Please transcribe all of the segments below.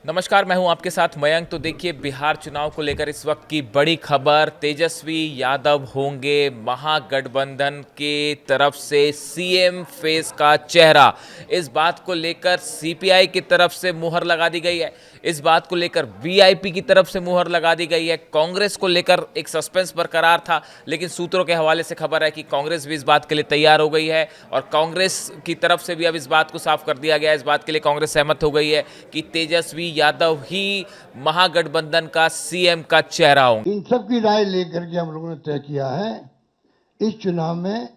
नमस्कार, मैं हूं आपके साथ मयंक। तो देखिए, बिहार चुनाव को लेकर इस वक्त की बड़ी खबर, तेजस्वी यादव होंगे महागठबंधन के तरफ से सीएम फेस का चेहरा। इस बात को लेकर सीपीआई की तरफ से मुहर लगा दी गई है, इस बात को लेकर वीआईपी की तरफ से मुहर लगा दी गई है। कांग्रेस को लेकर एक सस्पेंस बरकरार था, लेकिन सूत्रों के हवाले से खबर है कि कांग्रेस भी इस बात के लिए तैयार हो गई है और कांग्रेस की तरफ से भी अब इस बात को साफ कर दिया गया है। इस बात के लिए कांग्रेस सहमत हो गई है कि तेजस्वी यादव ही महागठबंधन का सीएम का चेहरा होंगे। इन सब की राय लेकर के हम लोगों ने तय किया है इस चुनाव में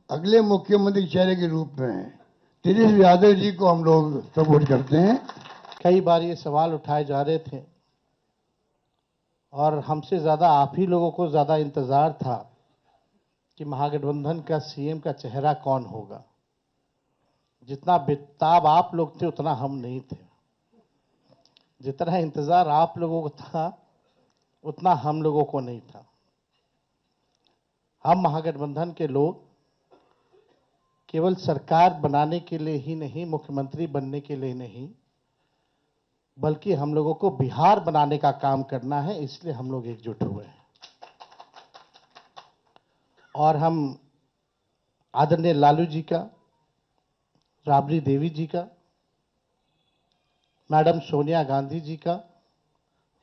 अगले मुख्यमंत्री चेहरे के रूप में तेजस्वी यादव जी को हम लोग सपोर्ट करते हैं। कई बार ये सवाल उठाए जा रहे थे और हमसे ज़्यादा आप ही लोगों को ज़्यादा इंतज़ार था कि महागठबंधन का सीएम का चेहरा कौन होगा। जितना बेताब आप लोग थे उतना हम नहीं थे। जितना इंतज़ार आप लोगों को था उतना हम लोगों को नहीं था। हम महागठबंधन के लोग केवल सरकार बनाने के लिए ही नहीं, मुख्यमंत्री बनने के लिए नहीं, बल्कि हम लोगों को बिहार बनाने का काम करना है, इसलिए हम लोग एकजुट हुए हैं। और हम आदरणीय लालू जी का, राबड़ी देवी जी का, मैडम सोनिया गांधी जी का,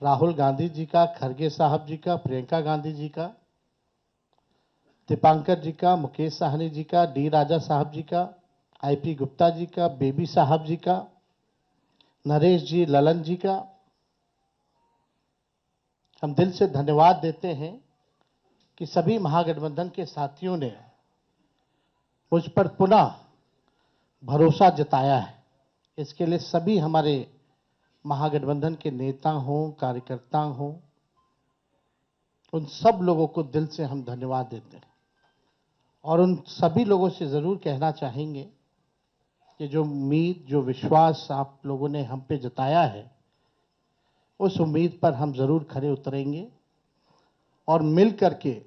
राहुल गांधी जी का, खरगे साहब जी का, प्रियंका गांधी जी का, दीपांकर जी का, मुकेश साहनी जी का, डी राजा साहब जी का, आईपी गुप्ता जी का, बेबी साहब जी का, नरेश जी, ललन जी का हम दिल से धन्यवाद देते हैं कि सभी महागठबंधन के साथियों ने मुझ पर पुनः भरोसा जताया है। इसके लिए सभी हमारे महागठबंधन के नेता हों, कार्यकर्ता हों, उन सब लोगों को दिल से हम धन्यवाद देते हैं और उन सभी लोगों से ज़रूर कहना चाहेंगे कि जो उम्मीद, जो विश्वास आप लोगों ने हम पे जताया है, उस उम्मीद पर हम ज़रूर खरे उतरेंगे और मिल करके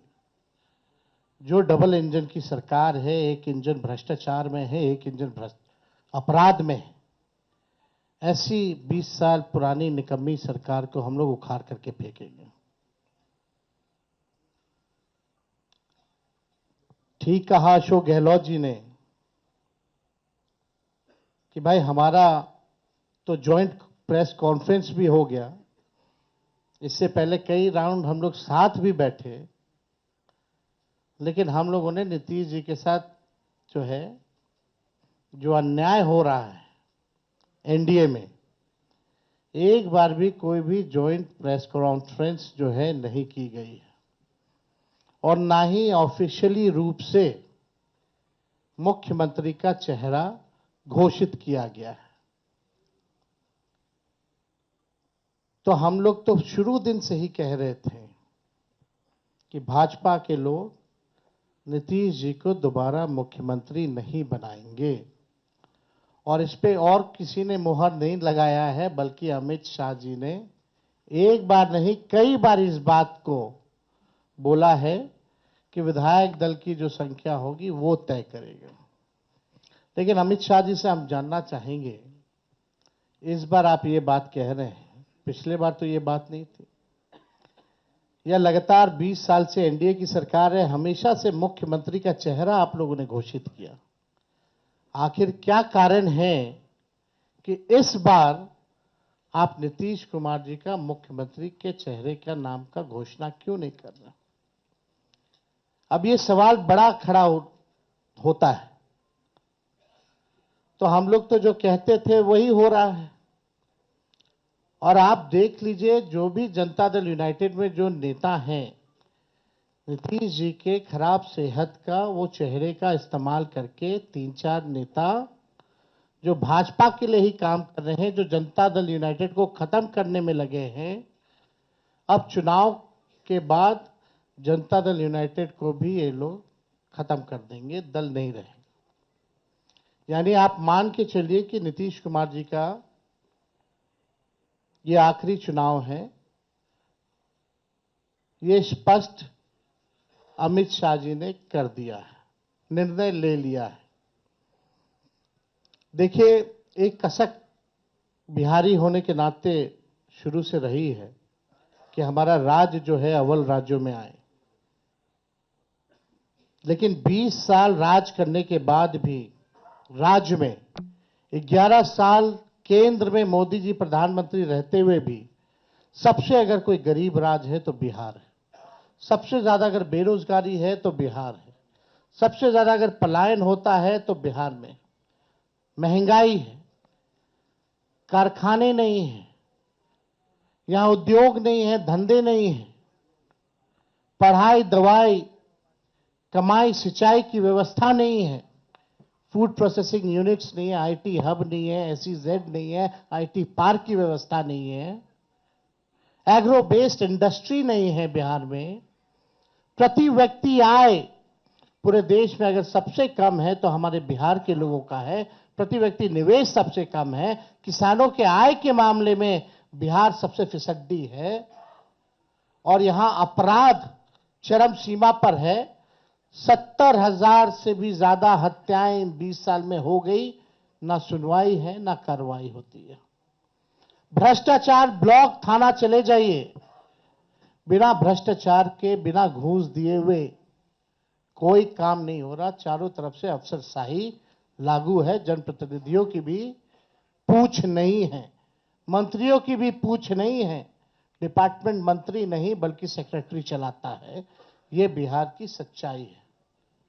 जो डबल इंजन की सरकार है, एक इंजन भ्रष्टाचार में है, एक इंजन अपराध में है, ऐसी 20 साल पुरानी निकम्मी सरकार को हम लोग उखाड़ करके फेंकेंगे। ठीक कहा अशोक गहलोत जी ने कि भाई हमारा तो जॉइंट प्रेस कॉन्फ्रेंस भी हो गया, इससे पहले कई राउंड हम लोग साथ भी बैठे, लेकिन हम लोगों ने नीतीश जी के साथ जो है, जो अन्याय हो रहा है एनडीए में, एक बार भी कोई भी जॉइंट प्रेस कॉन्फ्रेंस जो है नहीं की गई है और ना ही ऑफिशियली रूप से मुख्यमंत्री का चेहरा घोषित किया गया है। तो हम लोग तो शुरू दिन से ही कह रहे थे कि भाजपा के लोग नीतीश जी को दोबारा मुख्यमंत्री नहीं बनाएंगे और इस पे और किसी ने मुहर नहीं लगाया है, बल्कि अमित शाह जी ने एक बार नहीं कई बार इस बात को बोला है कि विधायक दल की जो संख्या होगी वो तय करेगा। लेकिन अमित शाह जी से हम जानना चाहेंगे, इस बार आप ये बात कह रहे हैं, पिछले बार तो ये बात नहीं थी। यह लगातार 20 साल से एनडीए की सरकार है, हमेशा से मुख्यमंत्री का चेहरा आप लोगों ने घोषित किया। आखिर क्या कारण है कि इस बार आप नीतीश कुमार जी का मुख्यमंत्री के चेहरे का नाम का घोषणा क्यों नहीं कर रहे? अब ये सवाल बड़ा खड़ा होता है। तो हम लोग तो जो कहते थे वही हो रहा है और आप देख लीजिए, जो भी जनता दल यूनाइटेड में जो नेता हैं, नीतीश जी के खराब सेहत का वो चेहरे का इस्तेमाल करके 3-4 नेता जो भाजपा के लिए ही काम कर रहे हैं, जो जनता दल यूनाइटेड को खत्म करने में लगे हैं, अब चुनाव के बाद जनता दल यूनाइटेड को भी ये लोग खत्म कर देंगे, दल नहीं रहेगा। यानी आप मान के चलिए कि नीतीश कुमार जी का ये आखिरी चुनाव है। ये स्पष्ट अमित शाह जी ने कर दिया है, निर्णय ले लिया है। देखिए, एक कसक बिहारी होने के नाते शुरू से रही है कि हमारा राज्य जो है अव्वल राज्यों में आए। लेकिन 20 साल राज करने के बाद भी राज्य में 11 साल केंद्र में मोदी जी प्रधानमंत्री रहते हुए भी सबसे अगर कोई गरीब राज्य है तो बिहार है। सबसे ज्यादा अगर बेरोजगारी है तो बिहार है। सबसे ज्यादा अगर पलायन होता है तो बिहार में। महंगाई है, कारखाने नहीं है, यहां उद्योग नहीं है, धंधे नहीं है, पढ़ाई, दवाई, कमाई, सिंचाई की व्यवस्था नहीं है, फूड प्रोसेसिंग यूनिट्स नहीं है, आईटी हब नहीं है, SEZ नहीं है, आईटी पार्क की व्यवस्था नहीं है, एग्रो बेस्ड इंडस्ट्री नहीं है बिहार में। प्रति व्यक्ति आय पूरे देश में अगर सबसे कम है तो हमारे बिहार के लोगों का है। प्रति व्यक्ति निवेश सबसे कम है। किसानों के आय के मामले में बिहार सबसे फिसड्डी है और यहां अपराध चरम सीमा पर है। 70,000 से भी ज्यादा हत्याएं 20 साल में हो गई। ना सुनवाई है, ना कार्रवाई होती है। भ्रष्टाचार ब्लॉक थाना चले जाइए, बिना भ्रष्टाचार के, बिना घूस दिए हुए कोई काम नहीं हो रहा। चारों तरफ से अफसरशाही लागू है। जनप्रतिनिधियों की भी पूछ नहीं है, मंत्रियों की भी पूछ नहीं है। डिपार्टमेंट मंत्री नहीं बल्कि सेक्रेटरी चलाता है। ये बिहार की सच्चाई है।